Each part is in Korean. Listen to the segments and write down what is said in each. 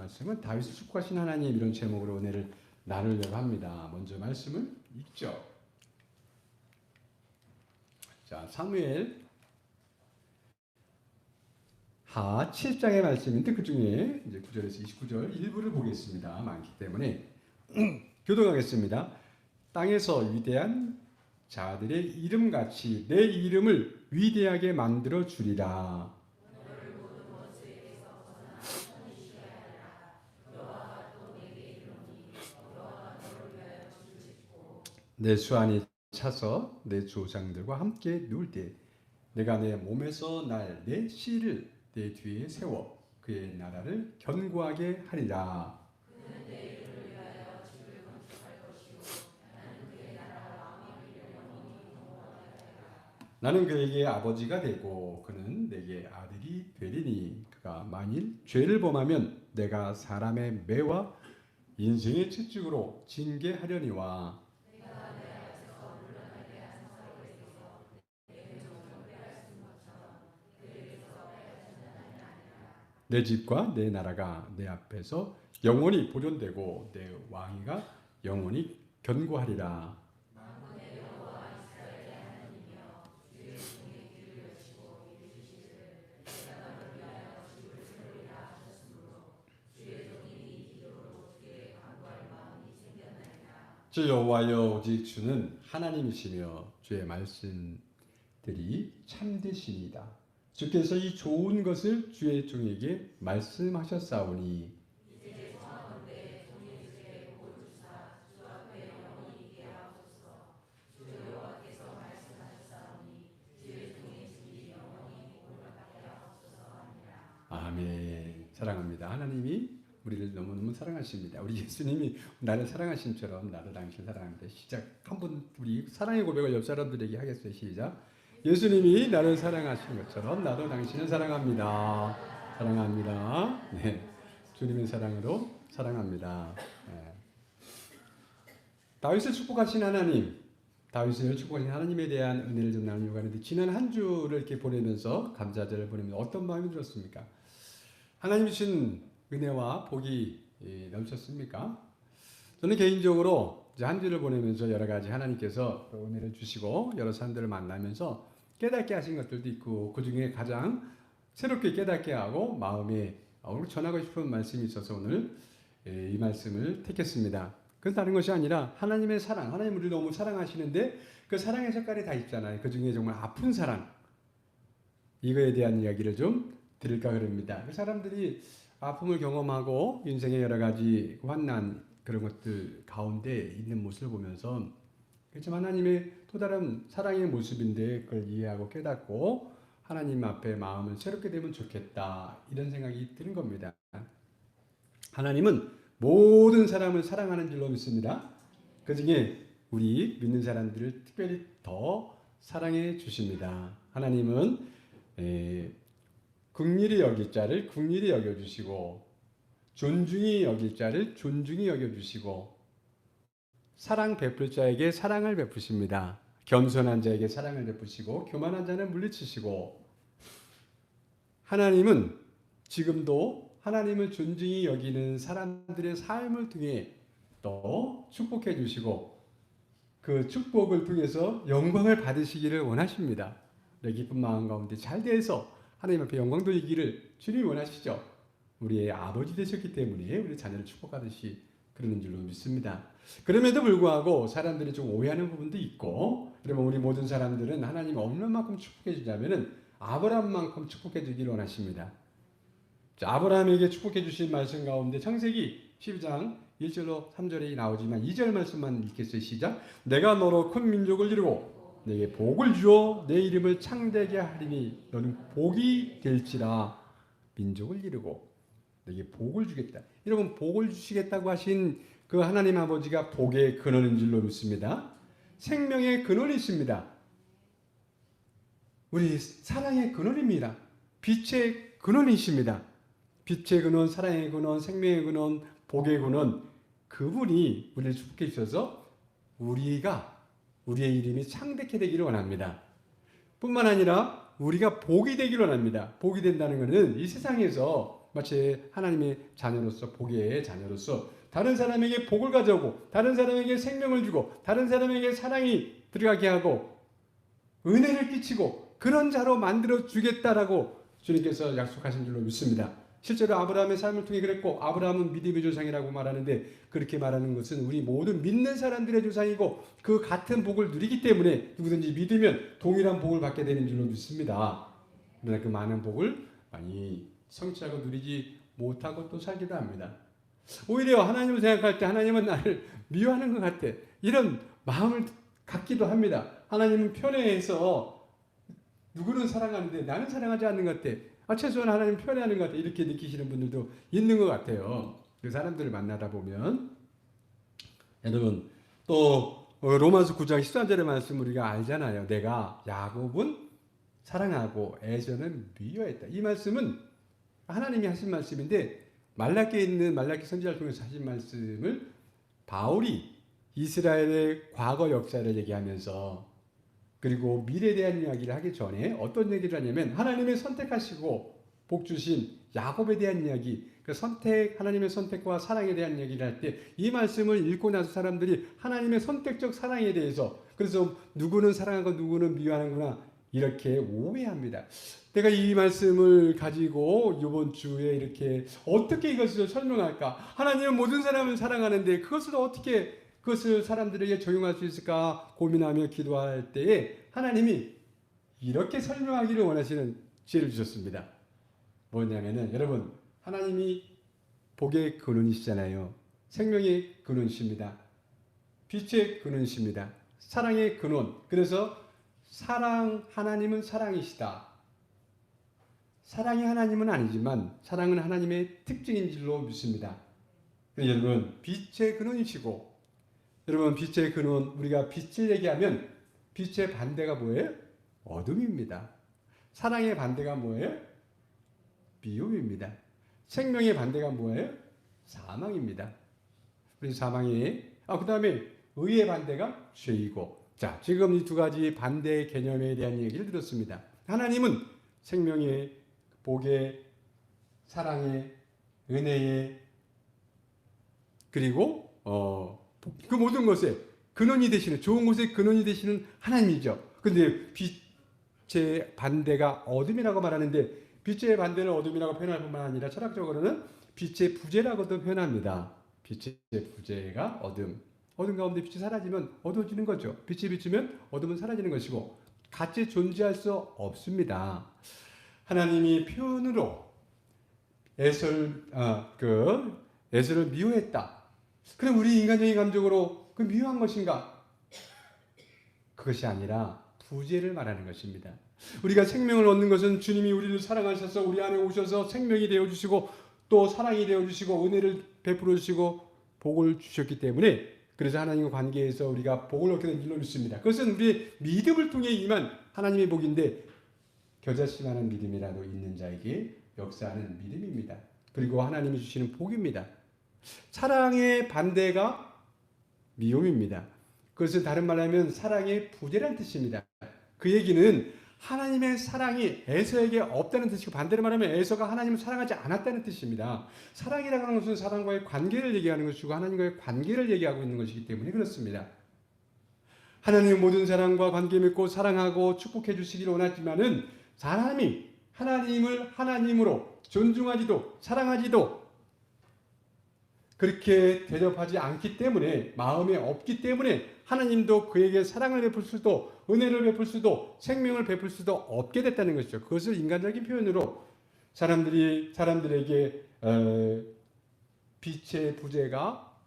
말씀은 다윗을 축복하신 하나님 이런 제목으로 은혜를 나누려고 합니다. 먼저 말씀을 읽죠. 자, 사무엘 하 7장의 말씀인데 그 중에 이제 9절에서 29절 일부를 보겠습니다. 많기 때문에 교독하겠습니다. 땅에서 위대한 자들의 이름같이 내 이름을 위대하게 만들어 주리라. 내 수완이 차서 내 조상들과 함께 누울 때 내가 내 몸에서 날 내 씨를 내 뒤에 세워 그의 나라를 견고하게 하리라. 나는 그에게 아버지가 되고 그는 내게 아들이 되리니 그가 만일 죄를 범하면 내가 사람의 매와 인생의 채찍으로 징계하려니와 내 집과 내 나라가 내 앞에서 영원히 보존되고 내 왕위가 영원히 견고하리라. 주 여호와여 오직 주는 하나님이시며 주의 말씀들이 참되시니다. 주께서 이 좋은 것을 주의 종에게 말씀하셨사오니 아멘. 사랑합니다. 하나님이 우리를 너무너무 사랑하십니다. 우리 예수님이 나를 사랑하심처럼 나도 당신을 사랑합니다. 시작. 한번 우리 사랑의 고백을 옆 사람들에게 하겠어요. 시작. 예수님이 나를 사랑하신 것처럼 나도 당신을 사랑합니다. 사랑합니다. 네. 주님의 사랑으로 사랑합니다. 네. 다윗을 축복하신 하나님, 다윗을 축복하신 하나님에 대한 은혜를 좀 나누려고 하는데 지난 한 주를 이렇게 보내면서 감사절을 보내면서 어떤 마음이 들었습니까? 하나님 주신 은혜와 복이 넘쳤습니까? 저는 개인적으로 한 주를 보내면서 여러 가지 하나님께서 은혜를 주시고 여러 사람들을 만나면서 깨닫게 하신 것들도 있고 그 중에 가장 새롭게 깨닫게 하고 마음에 오늘 전하고 싶은 말씀이 있어서 오늘 이 말씀을 택했습니다. 그건 다른 것이 아니라 하나님의 사랑, 하나님 우리를 너무 사랑하시는데 그 사랑의 색깔이 다 있잖아요. 그 중에 정말 아픈 사랑, 이거에 대한 이야기를 좀 드릴까 그럽니다. 그 사람들이 아픔을 경험하고 인생의 여러 가지 환난 그런 것들 가운데 있는 모습을 보면서 그렇지만 하나님의 또 다른 사랑의 모습인데 그걸 이해하고 깨닫고 하나님 앞에 마음을 새롭게 되면 좋겠다 이런 생각이 드는 겁니다. 하나님은 모든 사람을 사랑하는 줄로 믿습니다. 그 중에 우리 믿는 사람들을 특별히 더 사랑해 주십니다. 하나님은 긍휼히 여길 자를 긍휼히 여겨주시고 존중히 여길 자를 존중히 여겨주시고 사랑 베풀 자에게 사랑을 베푸십니다. 겸손한 자에게 사랑을 베푸시고 교만한 자는 물리치시고 하나님은 지금도 하나님을 존중히 여기는 사람들의 삶을 통해 또 축복해 주시고 그 축복을 통해서 영광을 받으시기를 원하십니다. 내 기쁜 마음 가운데 잘 돼서 하나님 앞에 영광 돌리기를 주님이 원하시죠. 우리의 아버지 되셨기 때문에 우리 자녀를 축복하듯이 그러는 줄로 믿습니다. 그럼에도 불구하고 사람들이 좀 오해하는 부분도 있고 그러면 우리 모든 사람들은 하나님이 어느 만큼 축복해 주자면은 아브라함만큼 축복해 주기를 원하십니다. 자, 아브라함에게 축복해 주신 말씀 가운데 창세기 12장 1절로 3절에 나오지만 2절 말씀만 읽겠어요. 시작. 내가 너로 큰 민족을 이루고 내게 복을 주어 내 이름을 창대하게 하리니 너는 복이 될지라. 민족을 이루고 내게 복을 주겠다. 여러분 복을 주시겠다고 하신 그 하나님 아버지가 복의 근원인 줄로 믿습니다. 생명의 근원이십니다. 우리 사랑의 근원입니다. 빛의 근원이십니다. 빛의 근원, 사랑의 근원, 생명의 근원, 복의 근원 그분이 우리를 축복해 주셔서 우리의 이름이 창대케 되기를 원합니다. 뿐만 아니라 우리가 복이 되기를 원합니다. 복이 된다는 것은 이 세상에서 마치 하나님의 자녀로서 복의 자녀로서 다른 사람에게 복을 가져오고 다른 사람에게 생명을 주고 다른 사람에게 사랑이 들어가게 하고 은혜를 끼치고 그런 자로 만들어 주겠다라고 주님께서 약속하신 줄로 믿습니다. 실제로 아브라함의 삶을 통해 그랬고 아브라함은 믿음의 조상이라고 말하는데 그렇게 말하는 것은 우리 모든 믿는 사람들의 조상이고 그 같은 복을 누리기 때문에 누구든지 믿으면 동일한 복을 받게 되는 줄로 믿습니다. 그러나 그 많은 복을 많이 성취하고 누리지 못하고 또 살기도 합니다. 오히려 하나님을 생각할 때 하나님은 나를 미워하는 것 같아. 이런 마음을 갖기도 합니다. 하나님은 편애해서 누구는 사랑하는데 나는 사랑하지 않는 것 같아. 최소한 하나님 편애하는 것 같아. 이렇게 느끼시는 분들도 있는 것 같아요. 그 사람들을 만나다 보면 여러분 또 로마서 9장 13절의 말씀 우리가 알잖아요. 내가 야곱은 사랑하고 에서는 미워했다. 이 말씀은 하나님이 하신 말씀인데 말라기에 있는 말라기 선지자를 통해서 하신 말씀을 바울이 이스라엘의 과거 역사를 얘기하면서 그리고 미래에 대한 이야기를 하기 전에 어떤 얘기를 하냐면 하나님의 선택하시고 복 주신 야곱에 대한 이야기, 그 하나님의 선택과 사랑에 대한 이야기를 할 때 이 말씀을 읽고 나서 사람들이 하나님의 선택적 사랑에 대해서 그래서 누구는 사랑하고 누구는 미워하는구나 이렇게 오해합니다. 내가 이 말씀을 가지고 이번 주에 이렇게 어떻게 이것을 설명할까? 하나님은 모든 사람을 사랑하는데 그것을 어떻게 그것을 사람들에게 적용할 수 있을까 고민하며 기도할 때에 하나님이 이렇게 설명하기를 원하시는 지혜를 주셨습니다. 뭐냐면은 여러분 하나님이 복의 근원이시잖아요. 생명의 근원이십니다. 빛의 근원이십니다. 사랑의 근원. 그래서 하나님은 사랑이시다. 사랑이 하나님은 아니지만 사랑은 하나님의 특징인 줄로 믿습니다. 여러분 빛의 근원이시고 여러분 빛의 근원 우리가 빛을 얘기하면 빛의 반대가 뭐예요? 어둠입니다. 사랑의 반대가 뭐예요? 미움입니다. 생명의 반대가 뭐예요? 사망입니다. 그래서 사망이 그 다음에 의의 반대가 죄이고 자 지금 이 두 가지 반대의 개념에 대한 얘기를 들었습니다. 하나님은 생명의 복의 사랑의 은혜의 그리고 그 모든 것에 근원이 되시는 좋은 곳의 근원이 되시는 하나님이죠. 근데 빛의 반대가 어둠이라고 말하는데 빛의 반대는 어둠이라고 표현할 뿐만 아니라 철학적으로는 빛의 부재라고도 표현합니다. 빛의 부재가 어둠. 어둠 가운데 빛이 사라지면 어두워지는 거죠. 빛이 비추면 어둠은 사라지는 것이고 같이 존재할 수 없습니다. 하나님이 표현으로 에서를 미워했다. 그럼 우리 인간적인 감정으로 그 미워한 것인가? 그것이 아니라 부재를 말하는 것입니다. 우리가 생명을 얻는 것은 주님이 우리를 사랑하셔서 우리 안에 오셔서 생명이 되어주시고 또 사랑이 되어주시고 은혜를 베풀어 주시고 복을 주셨기 때문에 그래서 하나님과 관계에서 우리가 복을 얻게 된 줄로 믿습니다. 그것은 우리의 믿음을 통해 임한 하나님의 복인데 겨자씨만한 믿음이라도 있는 자에게 역사하는 믿음입니다. 그리고 하나님이 주시는 복입니다. 사랑의 반대가 미움입니다. 그것은 다른 말로 하면 사랑의 부재라는 뜻입니다. 그 얘기는 하나님의 사랑이 에서에게 없다는 뜻이고 반대로 말하면 에서가 하나님을 사랑하지 않았다는 뜻입니다. 사랑이라고 하는 것은 사람과의 관계를 얘기하는 것이고 하나님과의 관계를 얘기하고 있는 것이기 때문에 그렇습니다. 하나님은 모든 사람과 관계 맺고 사랑하고 축복해 주시기를 원하지만은 사람이 하나님을 하나님으로 존중하지도 사랑하지도 그렇게 대접하지 않기 때문에 마음에 없기 때문에 하나님도 그에게 사랑을 베풀 수도 은혜를 베풀 수도 생명을 베풀 수도 없게 됐다는 것이죠. 그것을 인간적인 표현으로 사람들에게 빛의 부재가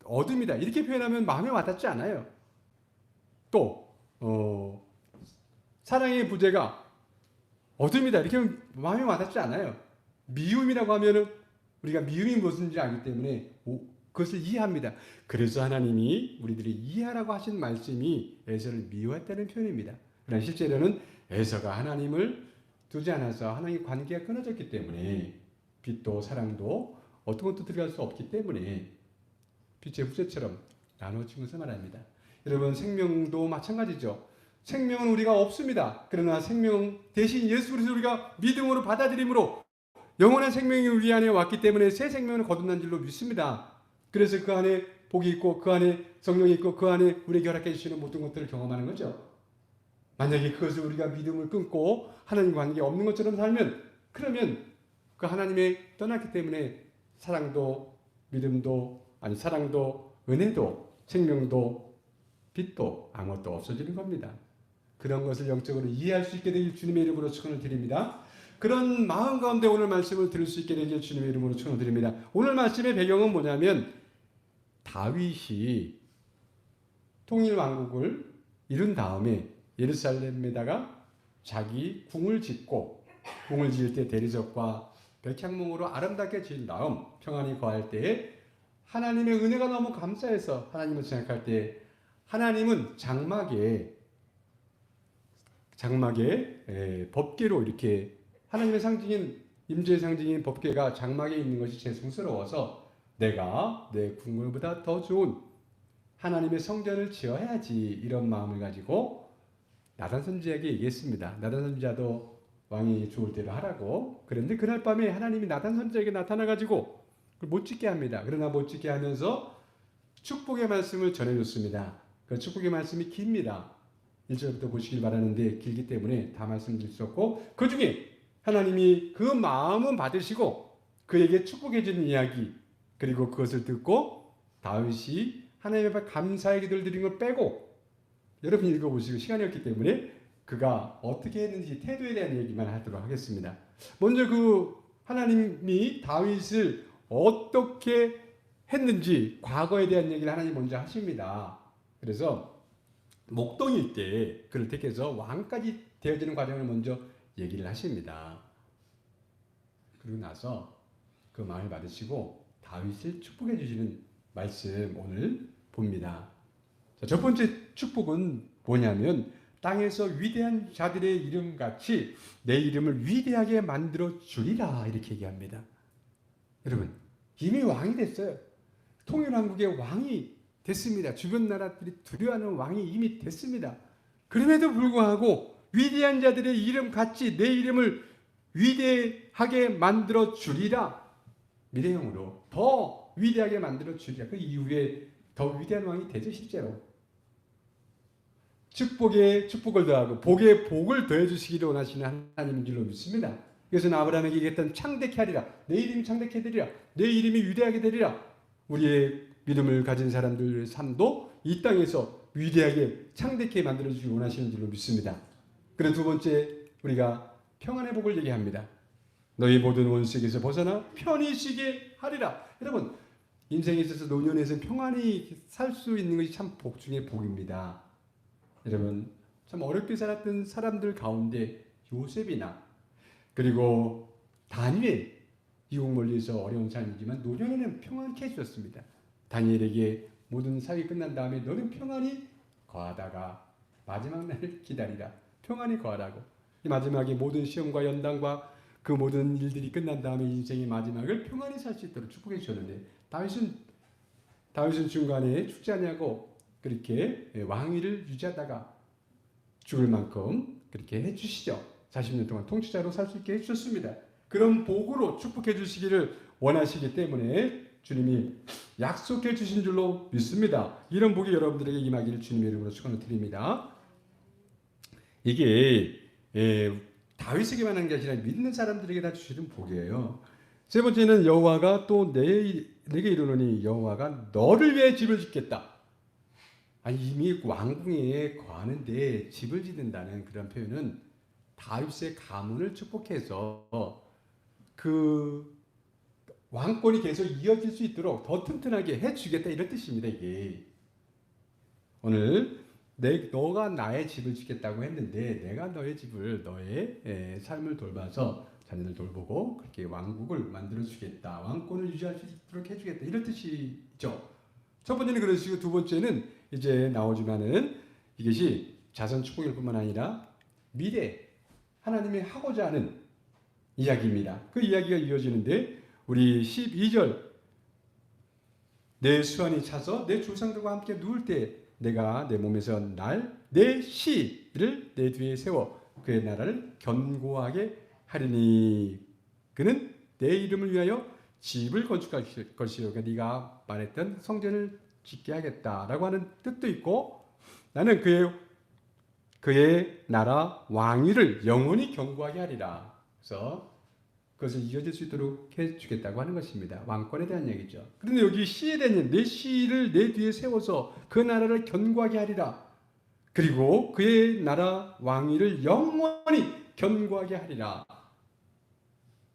어둠이다 이렇게 표현하면 마음에 와닿지 않아요. 또 사랑의 부재가 어둠이다 이렇게 하면 마음에 와닿지 않아요. 미움이라고 하면은 우리가 미움이 무엇인지 알기 때문에 그것을 이해합니다. 그래서 하나님이 우리들이 이해하라고 하신 말씀이 에서를 미워했다는 표현입니다. 그러나 실제로는 에서가 하나님을 두지 않아서 하나님의 관계가 끊어졌기 때문에 빛도 사랑도 어떤 것도 들어갈 수 없기 때문에 빛의 부재처럼 나눠진 것을 말합니다. 여러분 생명도 마찬가지죠. 생명은 우리가 없습니다. 그러나 생명 대신 예수 그리스도 우리가 믿음으로 받아들임으로 영원한 생명이 우리 안에 왔기 때문에 새 생명을 거듭난 줄로 믿습니다. 그래서 그 안에 복이 있고 그 안에 성령이 있고 그 안에 우리에게 허락해 주시는 모든 것들을 경험하는 거죠. 만약에 그것을 우리가 믿음을 끊고 하나님 관계 없는 것처럼 살면, 그러면 그 하나님의 떠났기 때문에 사랑도 믿음도 아니 사랑도 은혜도 생명도 빛도 아무것도 없어지는 겁니다. 그런 것을 영적으로 이해할 수 있게 되길 주님의 이름으로 축원을 드립니다. 그런 마음 가운데 오늘 말씀을 들을 수 있게 되길 주님의 이름으로 축원을 드립니다. 오늘 말씀의 배경은 뭐냐면 다윗이 통일 왕국을 이룬 다음에 예루살렘에다가 자기 궁을 짓고, 궁을 지을 때 대리석과 백향목으로 아름답게 지은 다음 평안히 거할 때에 하나님의 은혜가 너무 감사해서 하나님을 생각할 때 하나님은 장막에 법궤로 이렇게 하나님의 상징인 임재의 상징인 법궤가 장막에 있는 것이 죄송스러워서 내가 내 궁궐보다 더 좋은 하나님의 성전을 지어야지, 이런 마음을 가지고 나단 선지자에게 얘기했습니다. 나단 선지자도 왕이 좋을 대로 하라고. 그런데 그날 밤에 하나님이 나단 선지자에게 나타나가지고 못 짓게 합니다. 그러나 못 짓게 하면서 축복의 말씀을 전해줬습니다. 그 축복의 말씀이 깁니다. 1절부터 보시길 바라는데 길기 때문에 다 말씀드릴 수 없고, 그 중에 하나님이 그 마음은 받으시고 그에게 축복해 주는 이야기, 그리고 그것을 듣고 다윗이 하나님 앞에 감사의 기도를 드린 걸 빼고, 여러분 읽어보시고 시간이 없기 때문에 그가 어떻게 했는지 태도에 대한 얘기만 하도록 하겠습니다. 먼저 그 하나님이 다윗을 어떻게 했는지 과거에 대한 얘기를 하나님 먼저 하십니다. 그래서 목동일 때 그를 택해서 왕까지 되어지는 과정을 먼저 얘기를 하십니다. 그리고 나서 그 마음을 받으시고 다윗을 축복해 주시는 말씀 오늘 봅니다. 자, 첫 번째 축복은 뭐냐면 땅에서 위대한 자들의 이름같이 내 이름을 위대하게 만들어 주리라, 이렇게 얘기합니다. 여러분 이미 왕이 됐어요. 통일왕국의 왕이 됐습니다. 주변 나라들이 두려워하는 왕이 이미 됐습니다. 그럼에도 불구하고 위대한 자들의 이름 같이 내 이름을 위대하게 만들어 주리라, 미래형으로 더 위대하게 만들어 주리라. 그 이후에 더 위대한 왕이 되죠. 실제로 축복에 축복을 더하고 복에 복을 더해 주시기를 원하시는 하나님인 줄로 믿습니다. 그래서 아브라함에게 얘기했던 창대케 하리라, 내 이름이 창대케 되리라, 내 이름이 위대하게 되리라. 우리의 믿음을 가진 사람들의 삶도 이 땅에서 위대하게 창대케 만들어주기 원하시는 줄로 믿습니다. 그리고 두 번째, 우리가 평안의 복을 얘기합니다. 너희 모든 원수에게서 벗어나 편히 쉬게 하리라. 여러분 인생에 있어서 노년에서 평안히 살 수 있는 것이 참 복 중의 복입니다. 여러분 참 어렵게 살았던 사람들 가운데 요셉이나 그리고 다니엘, 이국 멀리서 어려운 삶이지만 노년에는 평안케 해주셨습니다. 다니엘에게 모든 사역이 끝난 다음에 너는 평안히 거하다가 마지막 날을 기다리라. 평안히 거하라고. 이 마지막에 모든 시험과 연단과 그 모든 일들이 끝난 다음에 인생의 마지막을 평안히 살 수 있도록 축복해 주셨는데 다윗은 중간에 죽지 않냐고 그렇게 왕위를 유지하다가 죽을 만큼 그렇게 해주시죠. 40년 동안 통치자로 살 수 있게 해주셨습니다. 그런 복으로 축복해 주시기를 원하시기 때문에 주님이 약속해 주신 줄로 믿습니다. 이런 복이 여러분들에게 임하기를 주님의 이름으로 축원을 드립니다. 이게 다윗에게만 하는 게 아니라 믿는 사람들에게 다 주시는 복이에요. 세 번째는 여호와가 또 내게 이르노니 여호와가 너를 위해 집을 짓겠다. 아니 이미 왕궁에 거하는데 집을 짓는다는 그런 표현은 다윗의 가문을 축복해서 그 왕권이 계속 이어질 수 있도록 더 튼튼하게 해주겠다, 이런 뜻입니다. 이게 오늘 너가 나의 집을 짓겠다고 했는데 내가 너의 집을, 너의 삶을 돌봐서 자녀를 돌보고 그렇게 왕국을 만들어주겠다, 왕권을 유지할 수 있도록 해주겠다, 이런 뜻이죠. 첫 번째는 그러시고 두 번째는 이제 나오지만은 이것이 자선 축복일 뿐만 아니라 미래 하나님이 하고자 하는 이야기입니다. 그 이야기가 이어지는데 우리 12절, 내 수완이 차서 내 조상들과 함께 누울 때 내가 내 몸에서 내 씨를 내 뒤에 세워 그의 나라를 견고하게 하리니 그는 내 이름을 위하여 집을 건축할 것이요. 그러니까 네가 말했던 성전을 짓게 하겠다라고 하는 뜻도 있고, 나는 그의 나라 왕위를 영원히 견고하게 하리라. 그래서 그것을 이어질 수 있도록 해주겠다고 하는 것입니다. 왕권에 대한 얘기죠. 그런데 여기 시에 대한 내 시를 내 뒤에 세워서 그 나라를 견고하게 하리라. 그리고 그의 나라 왕위를 영원히 견고하게 하리라.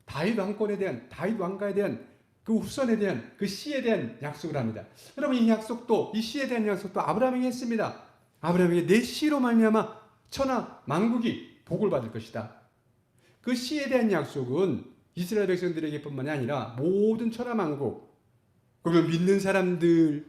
다윗 왕권에 대한, 다윗 왕가에 대한 그 후손에 대한 그 시에 대한 약속을 합니다. 여러분, 이 약속도, 이 시에 대한 약속도 아브라함에게 했습니다. 아브라함에게 내 시로 말미암아 천하 만국이 복을 받을 것이다. 그 시에 대한 약속은 이스라엘 백성들에게뿐만이 아니라 모든 천하 만국, 그걸 믿는 사람들에게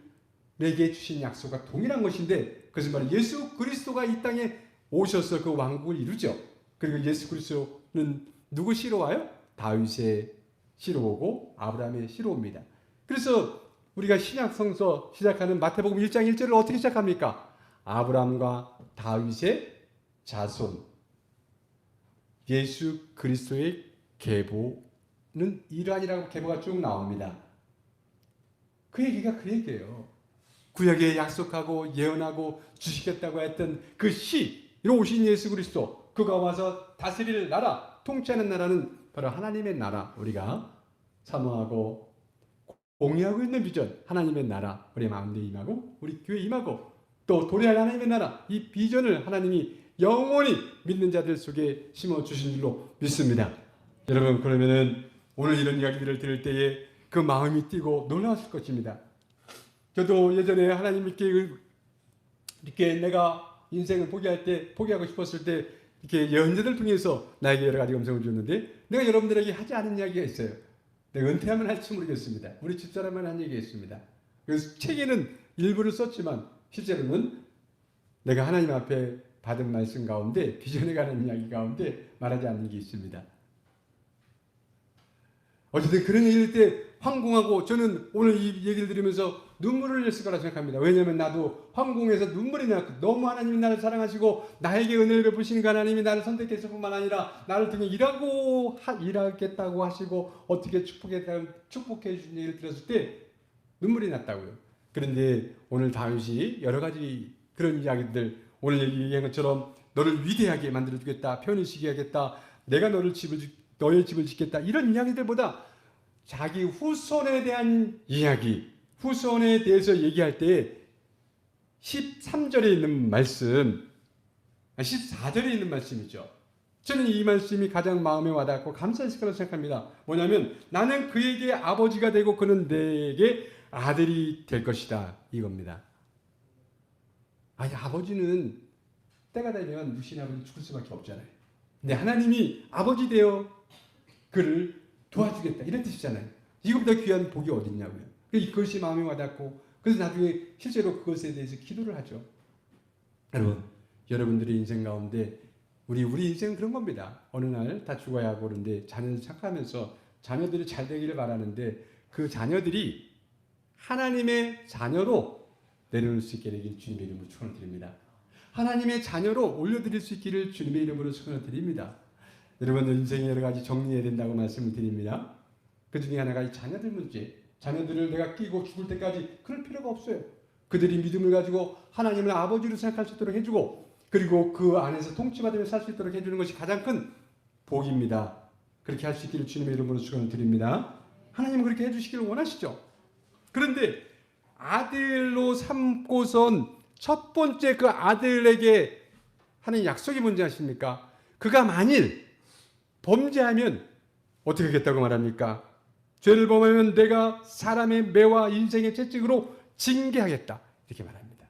주신 약속과 동일한 것인데, 그것은 바로 예수 그리스도가 이 땅에 오셔서 그 왕국을 이루죠. 그리고 예수 그리스도는 누구 시로 와요? 다윗의 시로 오고 아브라함의 시로 옵니다. 그래서 우리가 신약 성서 시작하는 마태복음 1장 1절을 어떻게 시작합니까? 아브라함과 다윗의 자손 예수 그리스도의 계보는 이러하니라고 계보가 쭉 나옵니다. 그 얘기가 그 얘기예요. 구약에 약속하고 예언하고 주시겠다고 했던 그 시로 오신 예수 그리스도, 그가 와서 다스릴 나라, 통치하는 나라는 바로 하나님의 나라, 우리가 사모하고 공유하고 있는 비전, 하나님의 나라, 우리 마음에 임하고 우리 교회에 임하고 또 도래할 하나님의 나라, 이 비전을 하나님이 영원히 믿는 자들 속에 심어주신 줄로 믿습니다. 여러분, 그러면은 오늘 이런 이야기들을 들을 때에 그 마음이 뛰고 놀라웠을 것입니다. 저도 예전에 하나님께 이렇게 내가 인생을 포기하고 싶었을 때 이렇게 예언자들 통해서 나에게 여러 가지 음성을 줬는데, 내가 여러분들에게 하지 않은 이야기가 있어요. 내가 은퇴하면 할지 모르겠습니다. 우리 집사람은 한 얘기가 있습니다. 그래서 책에는 일부를 썼지만 실제로는 내가 하나님 앞에 받은 말씀 가운데, 비전에 관한 이야기 가운데 말하지 않는 게 있습니다. 어쨌든 그런 얘기를 때 황궁하고, 저는 오늘 이 얘기를 들으면서 눈물을 흘렸을 거라 생각합니다. 왜냐하면 나도 황궁에서 눈물이 나고, 너무 하나님이 나를 사랑하시고 나에게 은혜를 베푸시는 그 하나님이 나를 선택했을 뿐만 아니라 나를 통해 일하겠다고 하시고 어떻게 축복해 주신 얘기를 들었을 때 눈물이 났다고요. 그런데 오늘 다윗이 여러 가지 그런 이야기들, 오늘 얘기한 것처럼 너를 위대하게 만들어주겠다, 편히쉬게 하겠다, 내가 너의 집을 짓겠다, 이런 이야기들보다 자기 후손에 대한 이야기, 후손에 대해서 얘기할 때 13절에 있는 말씀, 14절에 있는 말씀이죠. 저는 이 말씀이 가장 마음에 와닿고 감사했을 거라고 생각합니다. 뭐냐면 나는 그에게 아버지가 되고 그는 내게 아들이 될 것이다, 이겁니다. 아니, 아버지는 때가 되면 유신하고 죽을 수밖에 없잖아요. 근데 하나님이 아버지 되어 그를 도와주겠다, 이런 뜻이잖아요. 이것보다 귀한 복이 어딨냐고요. 그것이 마음에 와닿고, 그래서 나중에 실제로 그것에 대해서 기도를 하죠. 여러분, 여러분들의 인생 가운데 우리 인생은 그런 겁니다. 어느 날 다 죽어야 하고 그런데 자녀들 착하면서 자녀들이 잘 되기를 바라는데, 그 자녀들이 하나님의 자녀로 내려올 수 있게 되길 주님의 이름으로 축원을 드립니다. 하나님의 자녀로 올려드릴 수 있기를 주님의 이름으로 축원을 드립니다. 여러분, 인생에 여러 가지 정리해야 된다고 말씀을 드립니다. 그 중에 하나가 이 자녀들 문제. 자녀들을 내가 끼고 죽을 때까지 그럴 필요가 없어요. 그들이 믿음을 가지고 하나님을 아버지로 생각할 수 있도록 해주고, 그리고 그 안에서 통치받으며 살 수 있도록 해주는 것이 가장 큰 복입니다. 그렇게 할 수 있기를 주님의 이름으로 축원을 드립니다. 하나님은 그렇게 해주시기를 원하시죠. 그런데 아들로 삼고선 첫 번째 그 아들에게 하는 약속이 뭔지 아십니까? 그가 만일 범죄하면 어떻게 하겠다고 말합니까? 죄를 범하면 내가 사람의 매와 인생의 채찍으로 징계하겠다, 이렇게 말합니다.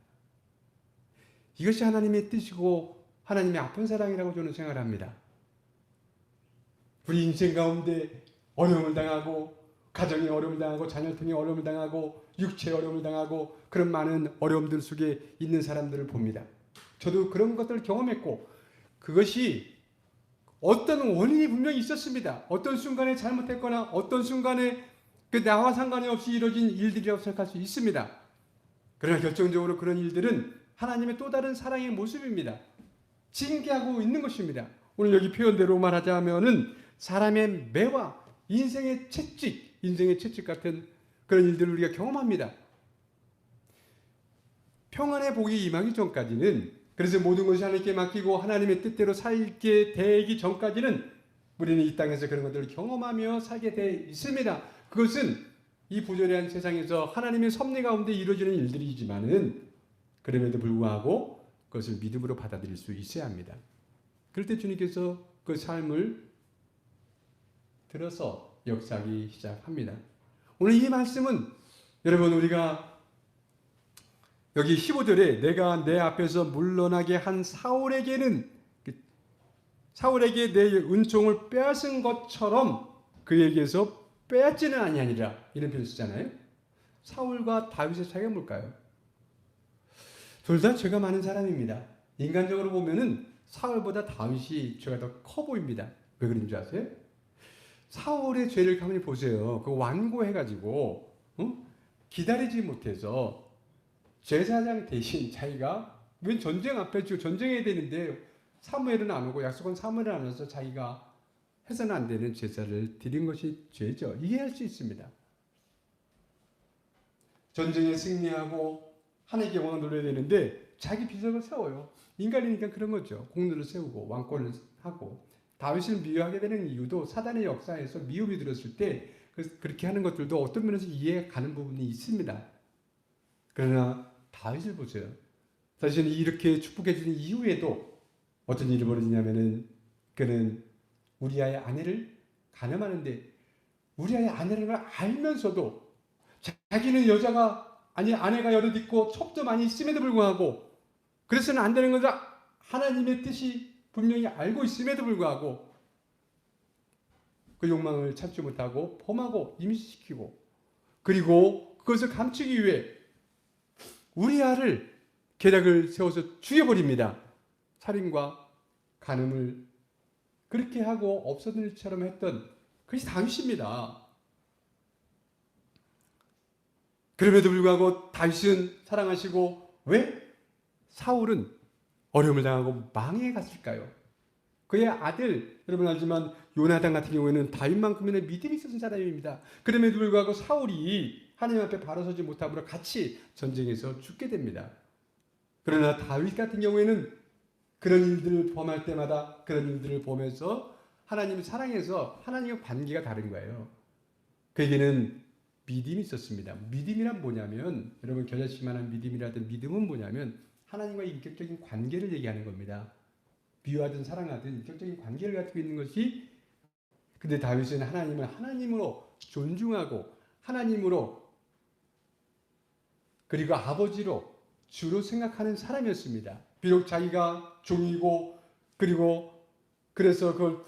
이것이 하나님의 뜻이고 하나님의 아픈 사랑이라고 저는 생각을 합니다. 우리 인생 가운데 어려움을 당하고, 가정에 어려움을 당하고, 자녀를 통해 어려움을 당하고, 육체에 어려움을 당하고, 그런 많은 어려움들 속에 있는 사람들을 봅니다. 저도 그런 것들을 경험했고, 그것이 어떤 원인이 분명히 있었습니다. 어떤 순간에 잘못했거나 어떤 순간에 그 나와 상관이 없이 이루어진 일들이라고 생각할 수 있습니다. 그러나 결정적으로 그런 일들은 하나님의 또 다른 사랑의 모습입니다. 징계하고 있는 것입니다. 오늘 여기 표현대로 말하자면은 사람의 매와 인생의 채찍 같은 그런 일들을 우리가 경험합니다. 평안의 복이 임하기 전까지는, 그래서 모든 것이 하나님께 맡기고 하나님의 뜻대로 살게 되기 전까지는 우리는 이 땅에서 그런 것들을 경험하며 살게 돼 있습니다. 그것은 이 부조리한 세상에서 하나님의 섭리 가운데 이루어지는 일들이지만은 그럼에도 불구하고 그것을 믿음으로 받아들일 수 있어야 합니다. 그럴 때 주님께서 그 삶을 들어서 역사하기 시작합니다. 오늘 이 말씀은 여러분, 우리가 여기 15절에 내가 내 앞에서 물러나게 한 사울에게 내 은총을 빼앗은 것처럼 그에게서 빼앗지는 아니하니라, 이런 표현을 쓰잖아요. 사울과 다윗의 차이가 뭘까요? 둘 다 죄가 많은 사람입니다. 인간적으로 보면은 사울보다 다윗이 죄가 더 커 보입니다. 왜 그런 줄 아세요? 사울의 죄를 가만히 보세요. 그 완고해가지고 기다리지 못해서 제사장 대신 자기가, 웬 전쟁 앞에 전쟁해야 되는데 사무엘은 안 오고 약속한 사무엘은 안 와서 자기가 해서는 안 되는 제사를 드린 것이 죄죠. 이해할 수 있습니다. 전쟁에 승리하고 하나님께 영광을 돌려야 되는데 자기 비석을 세워요. 인간이니까 그런 거죠. 공로를 세우고 왕권을 하고. 다윗을 미워하게 되는 이유도 사단의 역사에서 미움이 들었을 때 그렇게 하는 것들도 어떤 면에서 이해가 가는 부분이 있습니다. 그러나 다윗을 보세요. 사실은 이렇게 축복해 주는 이후에도 어떤 일이 벌어지냐면은, 그는 우리아의 아내를 간음하는데, 우리아의 아내라는 걸 알면서도 자기는 아내가 여럿 있고 첩도 많이 있음에도 불구하고, 그래서는 안 되는 거다, 하나님의 뜻이 분명히 알고 있음에도 불구하고 그 욕망을 참지 못하고 범하고 임시시키고, 그리고 그것을 감추기 위해 우리아를 계략을 세워서 죽여버립니다. 살인과 간음을 그렇게 하고 없어진 일처럼 했던 그것이 다윗입니다. 그럼에도 불구하고 다윗은 사랑하시고, 왜 사울은 어려움을 당하고 망해 갔을까요? 그의 아들, 여러분 알지만 요나단 같은 경우에는 다윗만큼이나 믿음이 있었던 사람입니다. 그럼에도 불구하고 사울이 하나님 앞에 바로 서지 못함으로 같이 전쟁에서 죽게 됩니다. 그러나 다윗 같은 경우에는 그런 일들을 범할 때마다 그런 일들을 보면서 하나님을 사랑해서 하나님과 관계가 다른 거예요. 그에게는 믿음이 있었습니다. 믿음이란 뭐냐면, 여러분 겨자씨만한 믿음이라든 믿음은 뭐냐면 하나님과의 인격적인 관계를 얘기하는 겁니다. 미워하든 사랑하든 인격적인 관계를 가지고 있는 것이, 근데 다윗은 하나님을 하나님으로 존중하고 하나님으로, 그리고 아버지로 주로 생각하는 사람이었습니다. 비록 자기가 종이고, 그리고 그래서 그걸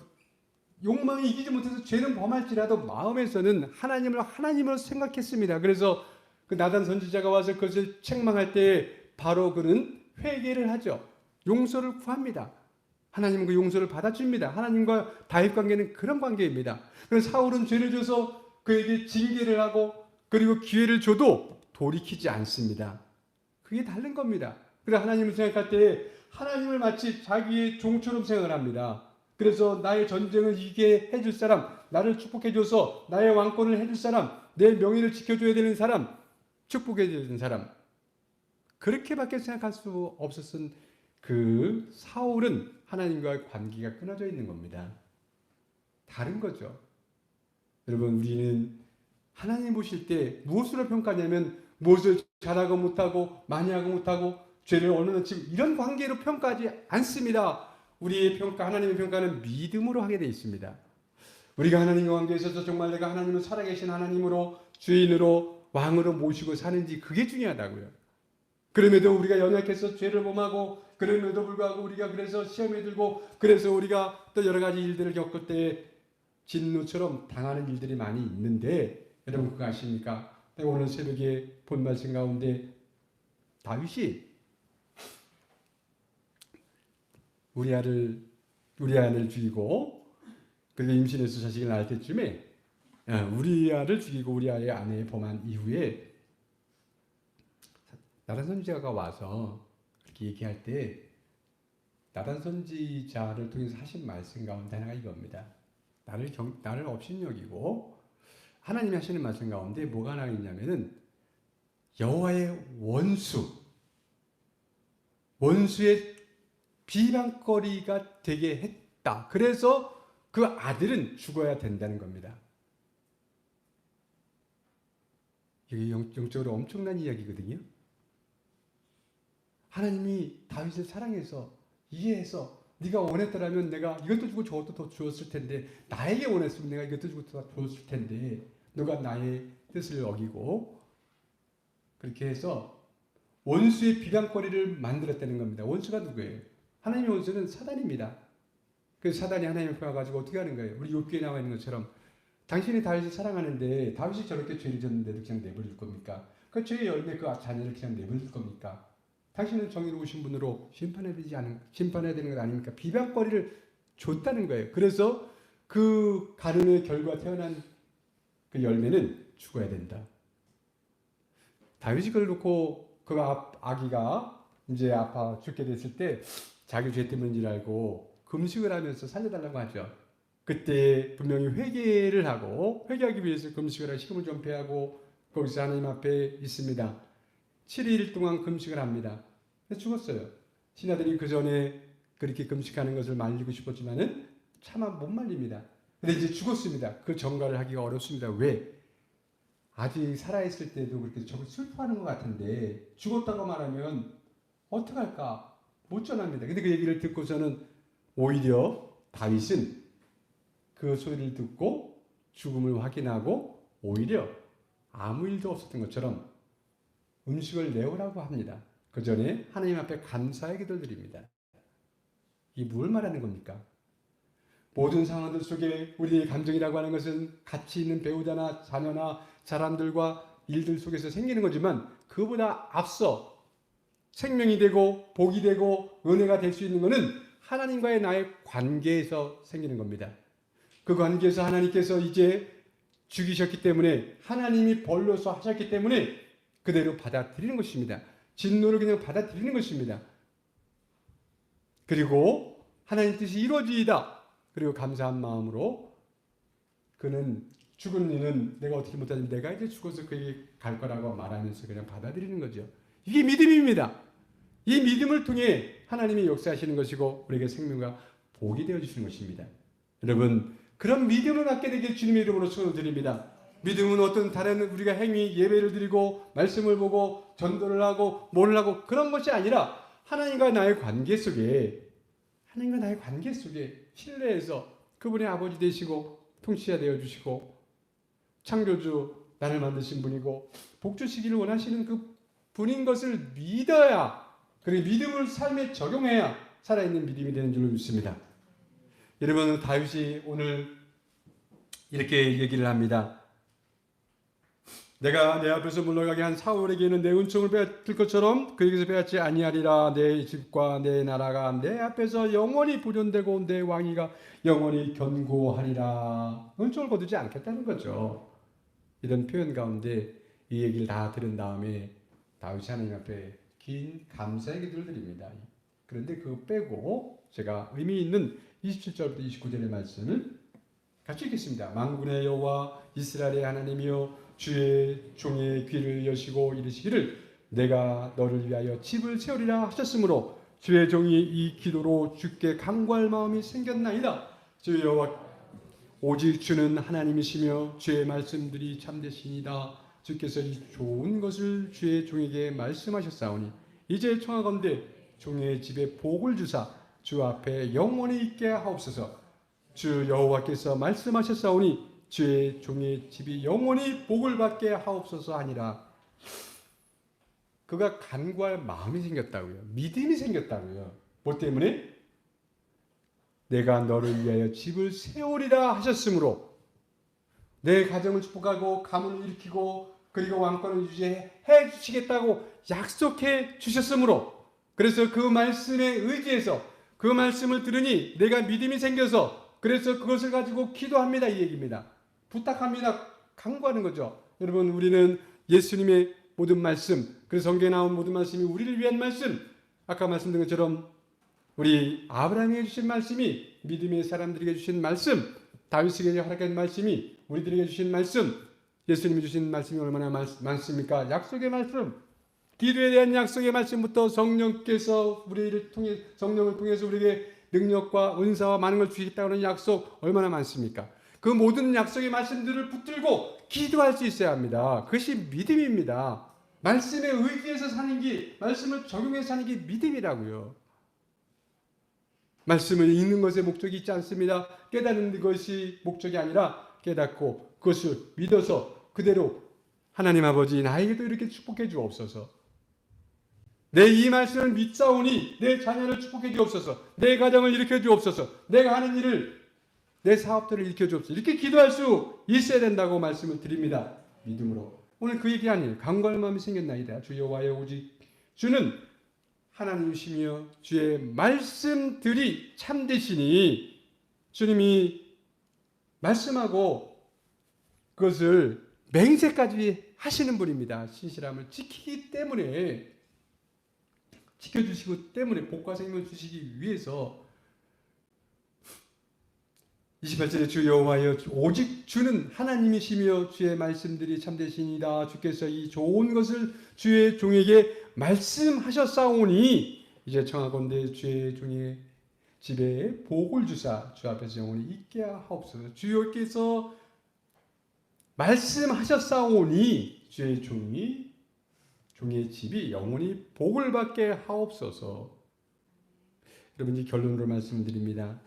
욕망이 이기지 못해서 죄는 범할지라도 마음에서는 하나님을 하나님으로 생각했습니다. 그래서 그 나단 선지자가 와서 그것을 책망할 때 바로 그는 회개를 하죠. 용서를 구합니다. 하나님은 그 용서를 받아줍니다. 하나님과 다윗 관계는 그런 관계입니다. 그래서 사울은 죄를 져서 그에게 징계를 하고 그리고 기회를 줘도 돌이키지 않습니다. 그게 다른 겁니다. 그래서 하나님을 생각할 때 하나님을 마치 자기의 종처럼 생각을 합니다. 그래서 나의 전쟁을 이기게 해줄 사람, 나를 축복해줘서 나의 왕권을 해줄 사람, 내 명예를 지켜줘야 되는 사람, 축복해줘야 되는 사람, 그렇게밖에 생각할 수 없었던 그 사울은 하나님과의 관계가 끊어져 있는 겁니다. 다른 거죠. 여러분, 우리는 하나님 보실 때 무엇으로 평가하냐면 무엇을 잘하고 못하고 많이 하고 못하고 죄를 얼마나 지고 이런 관계로 평가하지 않습니다. 우리의 평가, 하나님의 평가는 믿음으로 하게 되어 있습니다. 우리가 하나님과 관계에 있어서 정말 내가 하나님을 살아계신 하나님으로 주인으로 왕으로 모시고 사는지, 그게 중요하다고요. 그럼에도 우리가 연약해서 죄를 범하고, 그럼에도 불구하고 우리가 그래서 시험에 들고, 그래서 우리가 또 여러 가지 일들을 겪을 때 진노처럼 당하는 일들이 많이 있는데, 여러분 그거 아십니까? 오늘 새벽에 본 말씀 가운데 다윗이 우리아를 죽이고, 그리고 임신해서 자식을 낳을 때쯤에 우리아를 죽이고 우리아의 아내에 범한 이후에 나단 선지자가 와서 그렇게 얘기할 때 나단 선지자를 통해서 하신 말씀 가운데 하나가 이겁니다. 나를 업신여기고 하나님이 하시는 말씀 가운데 뭐가 하나 있냐면은 여호와의 원수의 비방거리가 되게 했다. 그래서 그 아들은 죽어야 된다는 겁니다. 이게 영적으로 엄청난 이야기거든요. 하나님이 다윗을 사랑해서 이해해서 네가 원했더라면 내가 이것도 주고 저것도 더 주었을 텐데, 나에게 원했으면 내가 이것도 주고 더 주었을 텐데 너가 나의 뜻을 어기고, 그렇게 해서 원수의 비방거리를 만들었다는 겁니다. 원수가 누구예요? 하나님의 원수는 사단입니다. 그래서 사단이 하나님 앞에 와가지고 어떻게 하는 거예요? 우리 욥기에 나와 있는 것처럼 당신이 다윗을 사랑하는데 다윗이 저렇게 죄를 졌는데도 그냥 내버릴 겁니까? 그 죄의 열매 그 자녀를 그냥 내버릴 겁니까? 당신은 정의로우신 분으로 심판해야 되는 것 아닙니까? 비방거리를 줬다는 거예요. 그래서 그 가늠의 결과 태어난 그 열매는 죽어야 된다. 다윗이 그걸 놓고 그 아기가 이제 아파 죽게 됐을 때 자기 죄 때문인 줄 알고 금식을 하면서 살려달라고 하죠. 그때 분명히 회개를 하고, 회개하기 위해서 금식을 하고 식음을 전폐하고 거기서 하나님 앞에 있습니다. 7일 동안 금식을 합니다. 죽었어요. 신하들이 그 전에 그렇게 금식하는 것을 말리고 싶었지만은 차마 못 말립니다. 근데 이제 죽었습니다. 그 전가를 하기가 어렵습니다. 왜? 아직 살아있을 때도 그렇게 저걸 슬퍼하는 것 같은데 죽었다고 말하면 어떡할까? 못 전합니다. 근데 그 얘기를 듣고서는 오히려 다윗은 그 소리를 듣고 죽음을 확인하고 오히려 아무 일도 없었던 것처럼 음식을 내오라고 합니다. 그 전에 하나님 앞에 감사의 기도를 드립니다. 이게 뭘 말하는 겁니까? 모든 상황들 속에 우리의 감정이라고 하는 것은 가치 있는 배우자나 자녀나 사람들과 일들 속에서 생기는 거지만, 그보다 앞서 생명이 되고 복이 되고 은혜가 될 수 있는 것은 하나님과의 나의 관계에서 생기는 겁니다. 그 관계에서 하나님께서 이제 죽이셨기 때문에, 하나님이 벌로서 하셨기 때문에 그대로 받아들이는 것입니다. 진노를 그냥 받아들이는 것입니다. 그리고 하나님 뜻이 이루어지이다. 그리고 감사한 마음으로, 그는 죽은 이는 내가 어떻게 못하지, 내가 이제 죽어서 그에게 갈 거라고 말하면서 그냥 받아들이는 거죠. 이게 믿음입니다. 이 믿음을 통해 하나님이 역사하시는 것이고 우리에게 생명과 복이 되어주시는 것입니다. 여러분, 그런 믿음을 갖게 되길 주님의 이름으로 축원드립니다. 믿음은 어떤 다른 우리가 행위, 예배를 드리고 말씀을 보고 전도를 하고 뭘 하고 그런 것이 아니라 하나님과 나의 관계 속에 신뢰해서 그분의 아버지 되시고 통치자 되어주시고 창조주, 나를 만드신 분이고 복주시기를 원하시는 그 분인 것을 믿어야, 그리고 믿음을 삶에 적용해야 살아있는 믿음이 되는 줄로 믿습니다. 여러분, 다윗이 오늘 이렇게 얘기를 합니다. 내가 내 앞에서 물러가게 한 사울에게는 내 은총을 베앗을 것처럼 그에게서 베앗지 아니하리라. 내 집과 내 나라가 내 앞에서 영원히 보존되고 내 왕위가 영원히 견고하리라. 은총을 거두지 않겠다는 거죠. 이런 표현 가운데 이 얘기를 다 들은 다음에 다윗이 하나님 앞에 긴 감사의 기도를 드립니다. 그런데 그거 빼고 제가 의미 있는 27절부터 29절의 말씀을 같이 읽겠습니다. 만군의 여호와 이스라엘의 하나님이여, 주의 종의 귀를 여시고 이르시기를 내가 너를 위하여 집을 세우리라 하셨으므로 주의 종이 이 기도로 주께 간구할 마음이 생겼나이다. 주 여호와, 오직 주는 하나님이시며 주의 말씀들이 참되시니이다. 주께서 이 좋은 것을 주의 종에게 말씀하셨사오니 이제 청하건대 종의 집에 복을 주사 주 앞에 영원히 있게 하옵소서. 주 여호와께서 말씀하셨사오니 주의 종의 집이 영원히 복을 받게 하옵소서 하니라. 그가 간구할 마음이 생겼다고요. 믿음이 생겼다고요. 뭐 때문에? 내가 너를 위하여 집을 세우리라 하셨으므로, 내 가정을 축복하고 가문을 일으키고 그리고 왕권을 유지해 주시겠다고 약속해 주셨으므로, 그래서 그 말씀에 의지해서 그 말씀을 들으니 내가 믿음이 생겨서 그래서 그것을 가지고 기도합니다, 이 얘기입니다. 부탁합니다. 간구하는 거죠. 여러분, 우리는 예수님의 모든 말씀, 그래서 성경에 나온 모든 말씀이 우리를 위한 말씀, 아까 말씀드린 것처럼 우리 아브라함에게 주신 말씀이 믿음의 사람들에게 주신 말씀, 다윗에게 허락한 말씀이 우리들에게 주신 말씀, 예수님이 주신 말씀이 얼마나 많습니까? 약속의 말씀, 기도에 대한 약속의 말씀부터 성령께서 우리를 통해 성령을 통해서 우리에게 능력과 은사와 많은 걸 주시겠다는 약속 얼마나 많습니까? 그 모든 약속의 말씀들을 붙들고 기도할 수 있어야 합니다. 그것이 믿음입니다. 말씀에 의지해서 사는 게, 말씀을 적용해서 사는 게 믿음이라고요. 말씀을 읽는 것에 목적이 있지 않습니다. 깨닫는 것이 목적이 아니라 깨닫고 그것을 믿어서 그대로 하나님 아버지 나에게도 이렇게 축복해 주옵소서. 내 이 말씀을 믿사오니 내 자녀를 축복해 주옵소서. 내 가정을 일으켜 주옵소서. 내가 하는 일을, 내 사업들을 일으켜 주옵소서. 이렇게 기도할 수 있어야 된다고 말씀을 드립니다. 믿음으로. 오늘 그 얘기 아니에요. 간구할 마음이 생겼나이다. 주 여호와여 오직 주는 하나님이시며 주의 말씀들이 참되시니, 주님이 말씀하고 그것을 맹세까지 하시는 분입니다. 신실함을 지키기 때문에, 지켜주시고 때문에, 복과 생명을 주시기 위해서 28절에 주 여호와여 오직 주는 하나님이시며 주의 말씀들이 참되시니라. 주께서 이 좋은 것을 주의 종에게 말씀하셨사오니 이제 청하건대 주의 종의 집에 복을 주사 주 앞에서 영원히 있게 하옵소서. 주여께서 말씀하셨사오니 주의 종의 집이 영원히 복을 받게 하옵소서. 여러분, 이제 결론으로 말씀드립니다.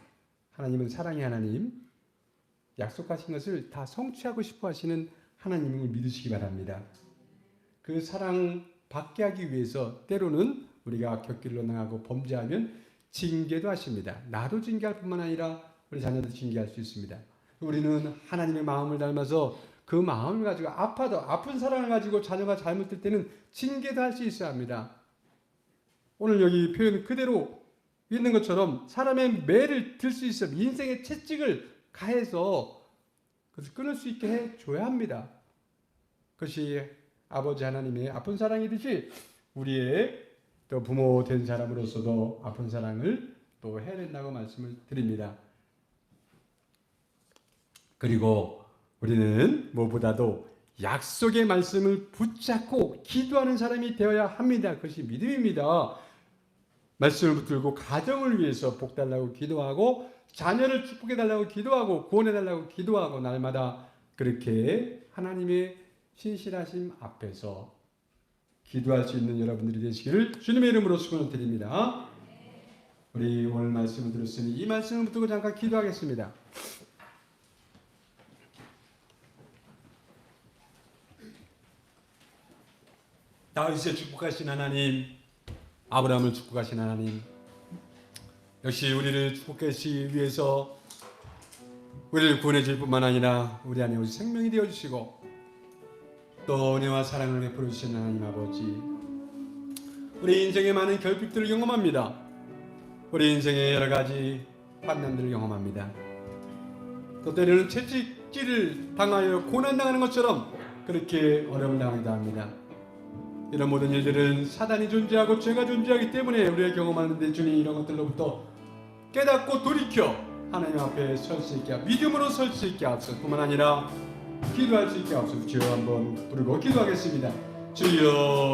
하나님은 사랑의 하나님, 약속하신 것을 다 성취하고 싶어 하시는 하나님을 믿으시기 바랍니다. 그 사랑 받게 하기 위해서 때로는 우리가 곁길로 나가고 범죄하면 징계도 하십니다. 나도 징계할 뿐만 아니라 우리 자녀도 징계할 수 있습니다. 우리는 하나님의 마음을 닮아서 그 마음을 가지고 아픈 사랑을 가지고 자녀가 잘못될 때는 징계도 할 수 있어야 합니다. 오늘 여기 표현 그대로 있는 것처럼 사람의 매를 들 수 있어 인생의 채찍을 가해서 그것을 끊을 수 있게 해줘야 합니다. 그것이 아버지 하나님의 아픈 사랑이듯이 우리의 또 부모 된 사람으로서도 아픈 사랑을 또 해야 된다고 말씀을 드립니다. 그리고 우리는 무엇보다도 약속의 말씀을 붙잡고 기도하는 사람이 되어야 합니다. 그것이 믿음입니다. 말씀을 붙들고 가정을 위해서 복 달라고 기도하고 자녀를 축복해 달라고 기도하고 구원해 달라고 기도하고 날마다 그렇게 하나님의 신실하심 앞에서 기도할 수 있는 여러분들이 되시기를 주님의 이름으로 축원을 드립니다. 우리 오늘 말씀을 들었으니 이 말씀을 붙들고 잠깐 기도하겠습니다. 다윗의 축복하신 하나님, 아브라함을 축복하신 하나님, 역시 우리를 축복하시기 위해서 우리를 구원해 줄 뿐만 아니라 우리 안에 오직 생명이 되어주시고 또 은혜와 사랑을 베풀어 주신 하나님 아버지, 우리 인생에 많은 결핍들을 경험합니다. 우리 인생에 여러 가지 환난들을 경험합니다. 또 때로는 채찍질을 당하여 고난당하는 것처럼 그렇게 어려움을 당하기도 합니다. 이런 모든 일들은 사단이 존재하고 죄가 존재하기 때문에 우리가 경험하는데, 주님 이런 것들로부터 깨닫고 돌이켜 하나님 앞에 설 수 있게, 믿음으로 설 수 있게 하옵소서. 뿐만 아니라 기도할 수 있게 하옵소서. 주여 한번 부르고 기도하겠습니다. 주여.